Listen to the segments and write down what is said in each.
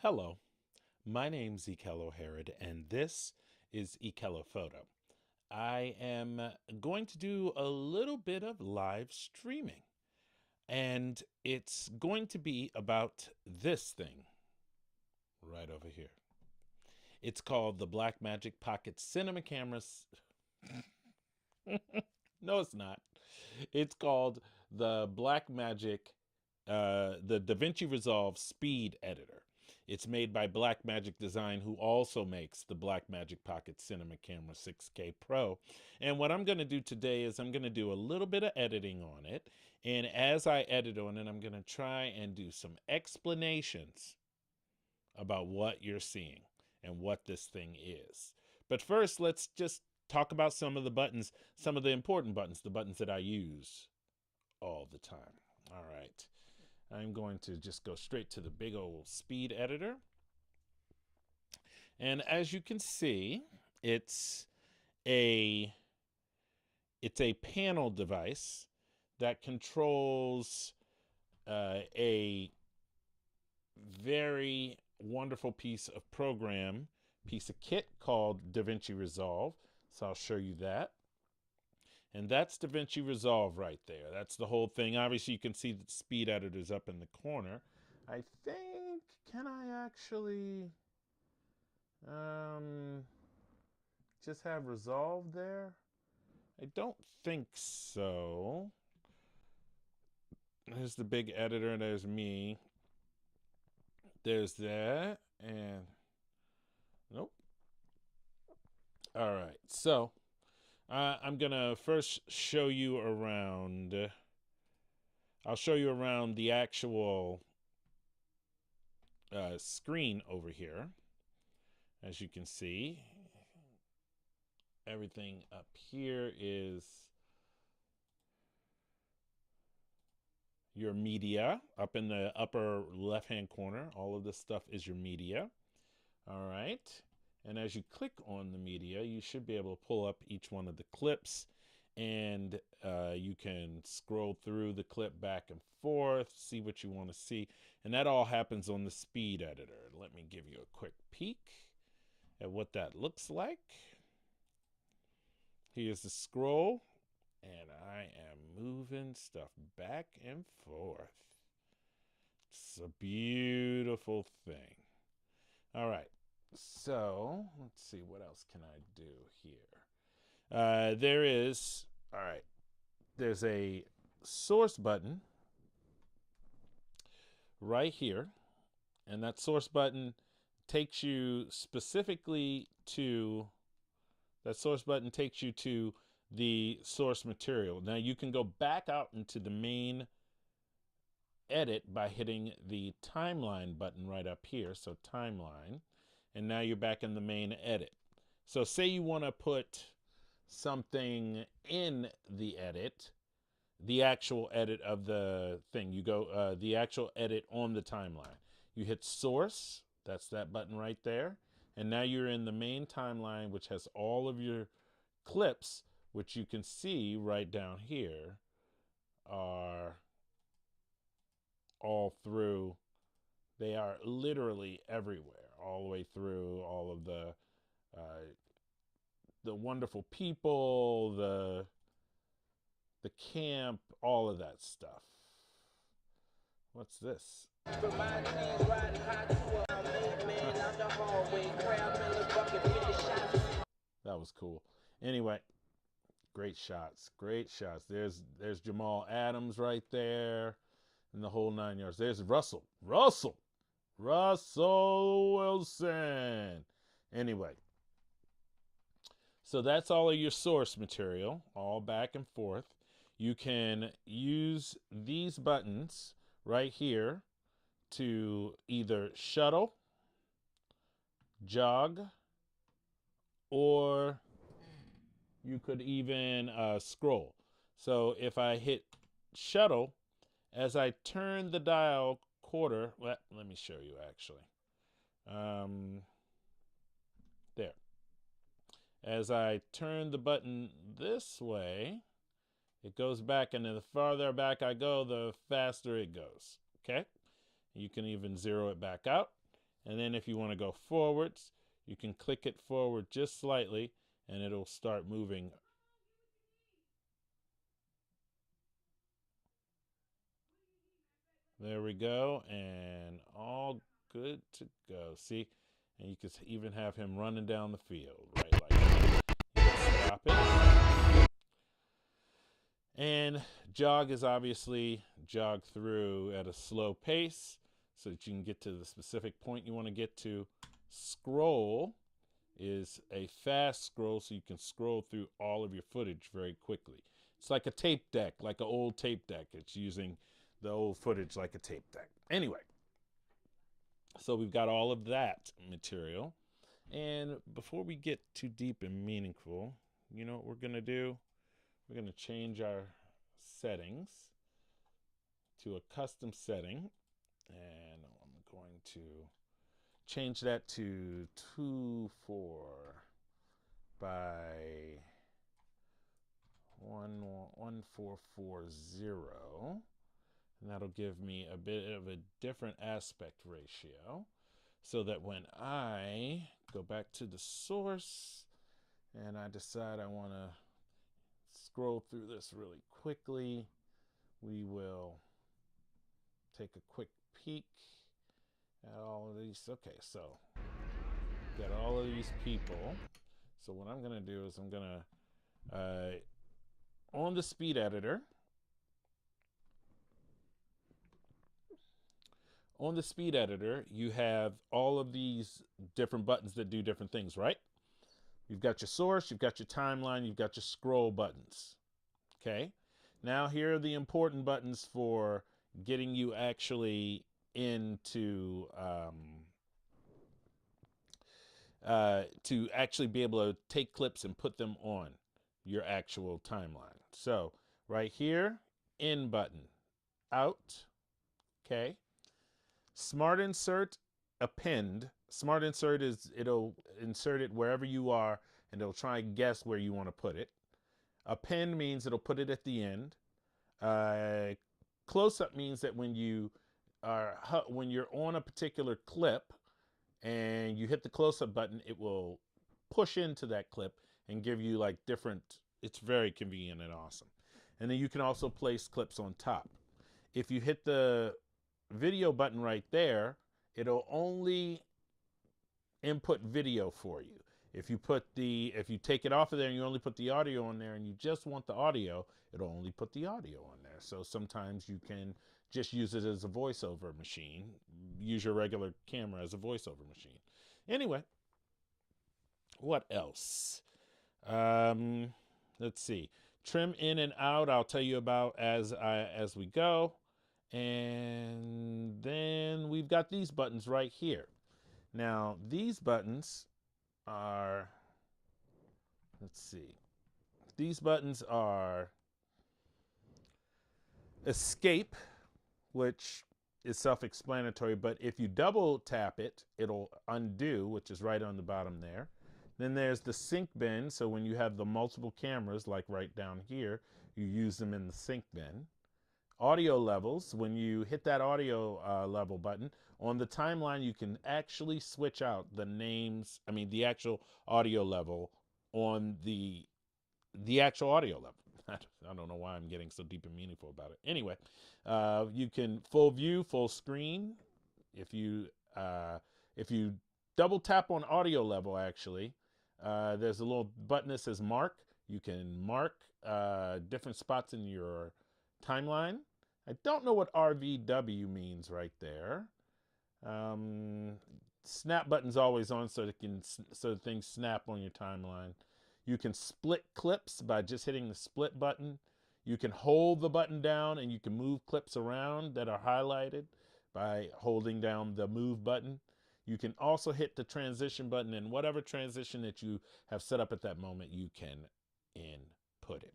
Hello, my name's Ekello and this is Ekello Photo. I am going to do a little bit of live streaming, and it's going to be about this thing right over here. It's called the Blackmagic Pocket Cinema Cameras. No, it's not. It's called the Blackmagic, the DaVinci Resolve Speed Editor. It's made by Blackmagic Design, who also makes the Blackmagic Pocket Cinema Camera 6K Pro. And what I'm going to do today is I'm going to do a little bit of editing on it. And as I edit on it, I'm going to try and do some explanations about what you're seeing and what this thing is. But first, let's just talk about some of the buttons, some of the important buttons, the buttons that I use all the time. All right. I'm going to just go straight to the big old speed editor. And as you can see, it's a panel device that controls a very wonderful piece of kit called DaVinci Resolve. So I'll show you that. And that's DaVinci Resolve right there. That's the whole thing. Obviously, you can see the speed editor's up in the corner. I think, can I actually just have Resolve there? I don't think so. There's the big editor, and there's me. There's that, and nope. All right, so I'm gonna first show you around. I'll show you around the actual screen over here. As you can see, everything up here is your media. Up in the upper left-hand corner, all of this stuff is your media. All right. And as you click on the media, you should be able to pull up each one of the clips, and you can scroll through the clip back and forth, see what you want to see. And that all happens on the speed editor. Let me give you a quick peek at what that looks like. Here's the scroll, and I am moving stuff back and forth. It's a beautiful thing. All right. So let's see, what else can I do here? There's a source button right here, and that source button takes you specifically to, the source material. Now you can go back out into the main edit by hitting the timeline button right up here. So timeline. And now you're back in the main edit. So say you want to put something in the edit, the actual edit of the thing. You go the actual edit on the timeline. You hit source, that's that button right there. And now you're in the main timeline, which has all of your clips, which you can see right down here are all through. They are literally everywhere, all the way through all of the wonderful people, the camp, all of that stuff. What's this? That was cool. Anyway, great shots, great shots. There's Jamal Adams right there, and the whole 9 yards. There's Russell Wilson. Anyway, so that's all of your source material, all back and forth. You can use these buttons right here to either shuttle, jog, or you could even scroll. So if I hit shuttle, as I turn the dial quarter, well, let me show you actually. There. As I turn the button this way, it goes back, and the farther back I go, the faster it goes. Okay? You can even zero it back out. And then if you want to go forwards, you can click it forward just slightly and it'll start moving. There we go, and all good to go. See, and you can even have him running down the field, right like that. You can stop it. And jog is obviously jog through at a slow pace so that you can get to the specific point you want to get to. Scroll is a fast scroll so you can scroll through all of your footage very quickly. It's like a tape deck, like an old tape deck. It's using the old footage like a tape deck. Anyway, so we've got all of that material. And before we get too deep and meaningful, you know what we're going to do? We're going to change our settings to a custom setting. And I'm going to change that to 2.4 by 1440, and that'll give me a bit of a different aspect ratio so that when I go back to the source and I decide I want to scroll through this really quickly, we will take a quick peek at all of these. Okay, so got all of these people. So what I'm going to do is I'm going to on the speed editor. On the speed editor, you have all of these different buttons that do different things, right? You've got your source, you've got your timeline, you've got your scroll buttons. Okay. Now here are the important buttons for getting you actually into to actually be able to take clips and put them on your actual timeline. So right here, in button, out, okay. Smart insert, append. Smart insert is it'll insert it wherever you are and it'll try and guess where you want to put it. Append means it'll put it at the end. Close up means that when you're on a particular clip and you hit the close up button, it will push into that clip and give you like different. It's very convenient and awesome. And then you can also place clips on top. If you hit the video button right there, it'll only input video for you. If you take it off of there and you only put the audio on there and you just want the audio, it'll only put the audio on there. So sometimes you can just use it as a voiceover machine. Use your regular camera as a voiceover machine. Anyway, what else? Let's see. Trim in and out, I'll tell you about as we go. And then we've got these buttons right here. Now, these buttons are, let's see. These buttons are escape, which is self-explanatory, but if you double tap it, it'll undo, which is right on the bottom there. Then there's the sync bin, so when you have the multiple cameras, like right down here, you use them in the sync bin. Audio levels, when you hit that audio level button, on the timeline you can actually switch out the actual audio level on the actual audio level. I don't know why I'm getting so deep and meaningful about it. Anyway, you can full view, full screen. If you double tap on audio level, actually, there's a little button that says mark. You can mark different spots in your timeline. I don't know what RVW means right there. Snap button's always on so things snap on your timeline. You can split clips by just hitting the split button. You can hold the button down and you can move clips around that are highlighted by holding down the move button. You can also hit the transition button, and whatever transition that you have set up at that moment, you can input it.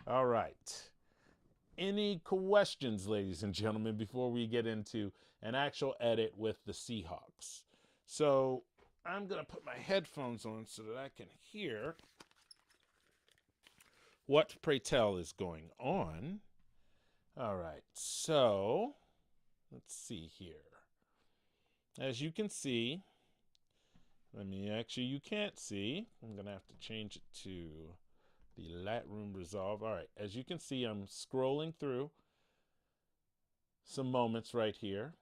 All right. Any questions, ladies and gentlemen, before we get into an actual edit with the Seahawks? So I'm going to put my headphones on so that I can hear what, pray tell, is going on. All right, so let's see here. as you can see, you can't see. I'm going to have to change it to the Lightroom Resolve. All right, as you can see, I'm scrolling through some moments right here.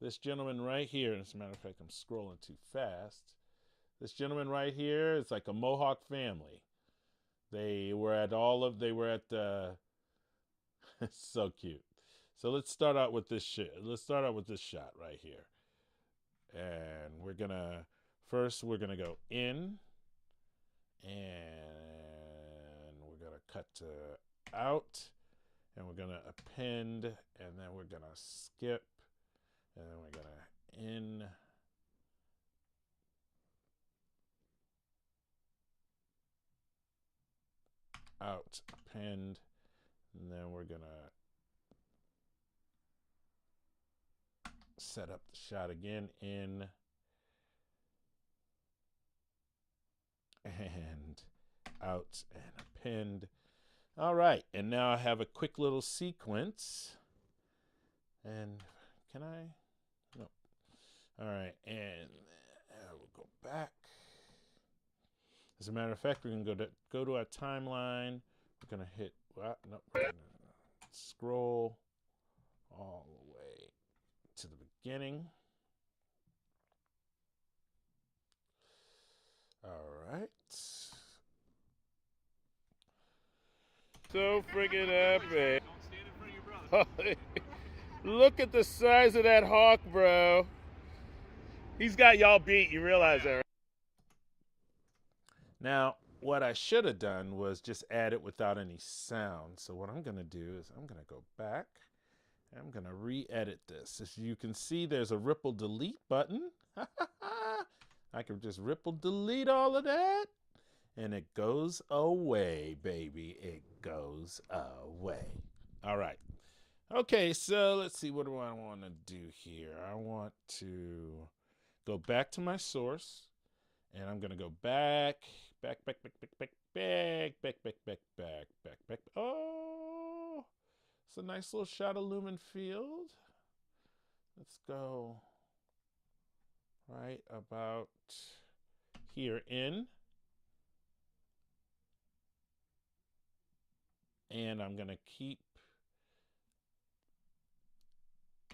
This gentleman right here, as a matter of fact, I'm scrolling too fast. This gentleman right here is like a Mohawk family. They were at it's so cute. So let's start out with this shot right here. And we're gonna go in, and we're gonna cut to out, and we're gonna append, and then we're gonna skip, and then we're gonna in, out, append, and then we're gonna set up the shot again, in, and out, and append. All right, and now I have a quick little sequence. And can I? No. All right, and we'll go back. As a matter of fact, we're gonna go to our timeline. We're gonna hit. Well, no, we're gonna scroll all the way to the beginning. All right. So friggin' epic. Look at the size of that hawk, bro. He's got y'all beat. You realize that, right? Now, what I should have done was just add it without any sound. So what I'm going to do is I'm going to go back. And I'm going to re-edit this. As you can see, there's a ripple delete button. I can just ripple delete all of that. And it goes away, baby. It goes away. All right. Okay, so let's see. What do I want to do here? I want to go back to my source. And I'm going to go back. Oh, it's a nice little shot of lumen field. Let's go right about here in. And I'm going to keep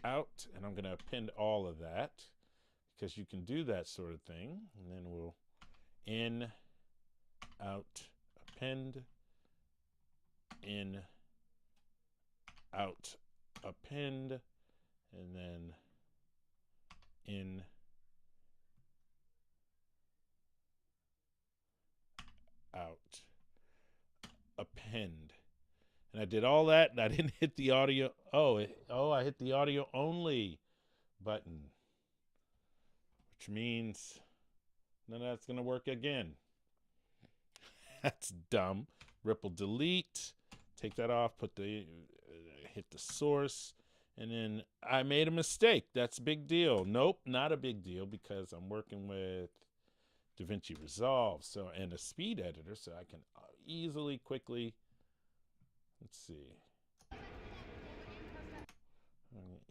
out, and I'm going to append all of that, because you can do that sort of thing. And then we'll in, out, append, in, out, append, and then in, out, append. And I did all that, and I didn't hit the audio. I hit the audio only button, which means none of that's going to work again. That's dumb. Ripple delete, take that off, hit the source, and then I made a mistake. That's a big deal. Nope, not a big deal, because I'm working with DaVinci Resolve and a speed editor, so I can easily, quickly, let's see.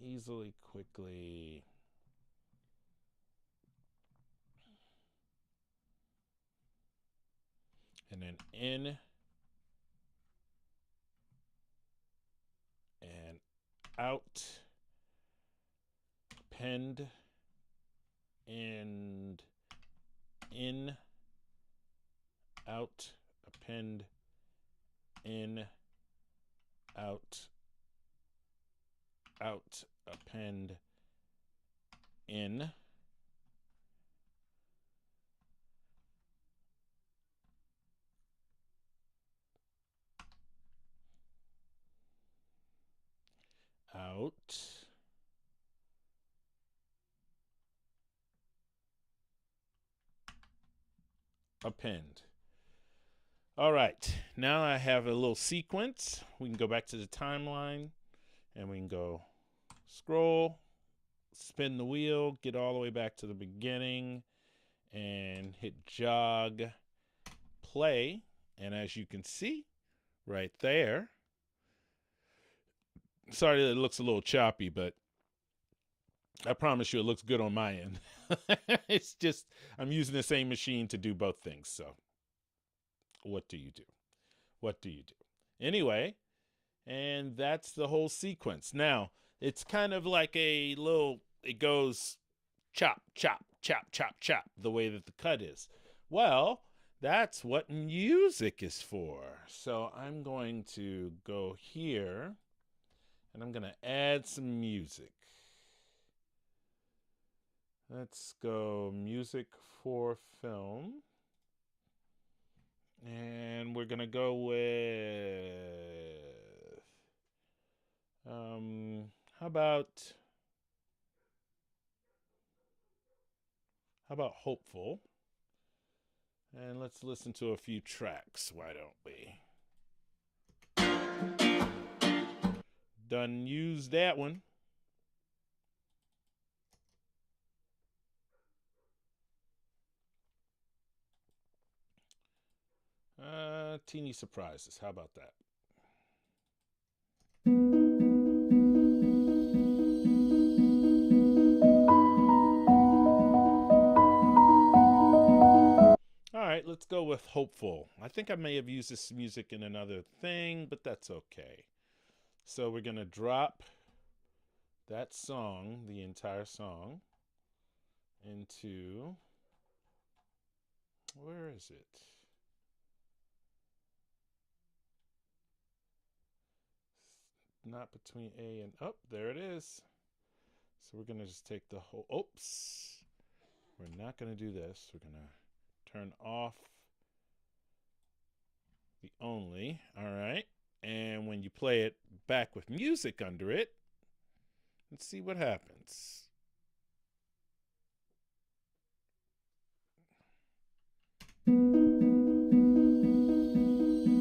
Easily, quickly. And then in and out, append, and in, out, append, in, out, append, in, out, append. All right, now I have a little sequence. We can go back to the timeline, and we can go scroll, spin the wheel, get all the way back to the beginning, and hit jog, play. And as you can see right there, sorry that it looks a little choppy, but I promise you it looks good on my end. It's just I'm using the same machine to do both things. So what do you do? What do you do? Anyway, and that's the whole sequence. Now, it's kind of like a little, it goes chop, chop, chop, chop, chop, the way that the cut is. Well, that's what music is for. So I'm going to go here and I'm going to add some music. Let's go music for film. And we're going to go with, how about hopeful? And let's listen to a few tracks, why don't we? Done used that one. Teeny surprises. How about that? All right, let's go with hopeful. I think I may have used this music in another thing, but that's okay. So we're going to drop that song, the entire song, into, where is it? Not between A and, oh, there it is. So we're going to just take the whole, oops. We're not going to do this. We're going to turn off the only. All right. And when you play it back with music under it, let's see what happens. All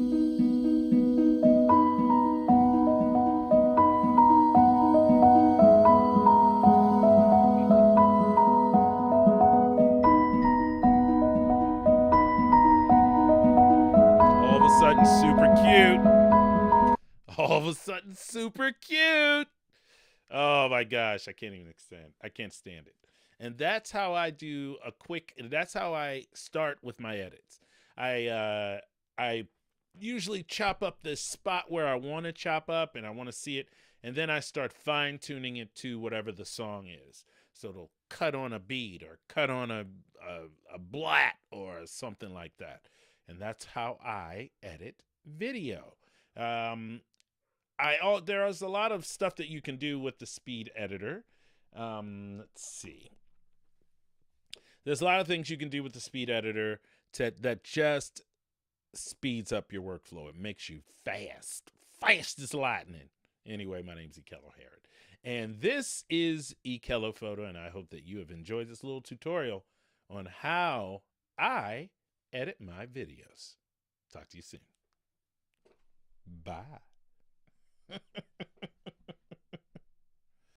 of a sudden, super cute. All of a sudden, super cute. Oh my gosh, I can't even stand. I can't stand it. And that's how I do a quick. That's how I start with my edits. I usually chop up the spot where I want to chop up and I want to see it, and then I start fine tuning it to whatever the song is. So it'll cut on a beat or cut on a blat or something like that. And that's how I edit video. Um, there is a lot of stuff that you can do with the speed editor. Let's see. There's a lot of things you can do with the speed editor that just speeds up your workflow. It makes you fast as lightning. Anyway, my name's Ekello Herod, and this is Ekello Photo, and I hope that you have enjoyed this little tutorial on how I edit my videos. Talk to you soon. Bye.